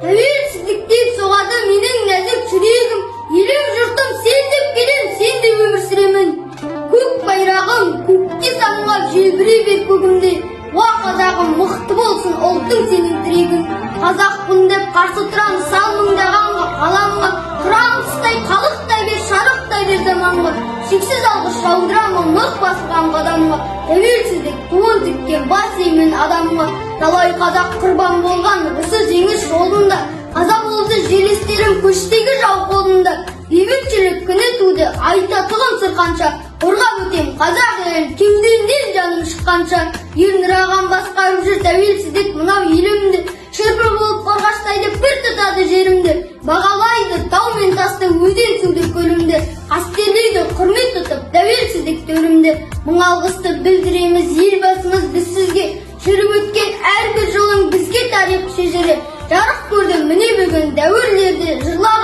Тәуелсіздіктен соғады менің нәзік жүрегім, елім жұртым сен деп келем, сен деп өмір сүремін. Көк байрағым көкте самғап желбірей бер көгімде, уа қазағым мықты болсын ұлттың сенің тірегің. Қазақпын деп қарсы тұрам сал мыңдағанға, қаламға тұрам тұстай қалықтай бер, шарықтай бер заманға. Шексіз алғыс жаудырамын нық басқан қадамға, тәуелсіздік туын тіккен бас иемін адамға. Талай қазақ құрбан болған осы жеңіс жолында, қаза болды жерлестерім көштегі жау қолында. Бейбітшілік күні туды айтатұғын сырқанша, қорғап өтем қазақ елін кеудемнен жаным шыққанша. Ернұраған басқарып жүр тәуелсіздік мынау елімді, шырпы болып қорғаштайды бір тұтады жерімді. Бағалайды тау мен тасты, өзен суды көлімді, қастерлейді құрмет тұтып тәуелсіздік төрімді. Мың алғысты білдіреміз елбасымыз біз сізге, жүріп өткен әрбір жолың бізге тарих шежірі. Жарық көрді міне бүгін дәуірлерді жырлап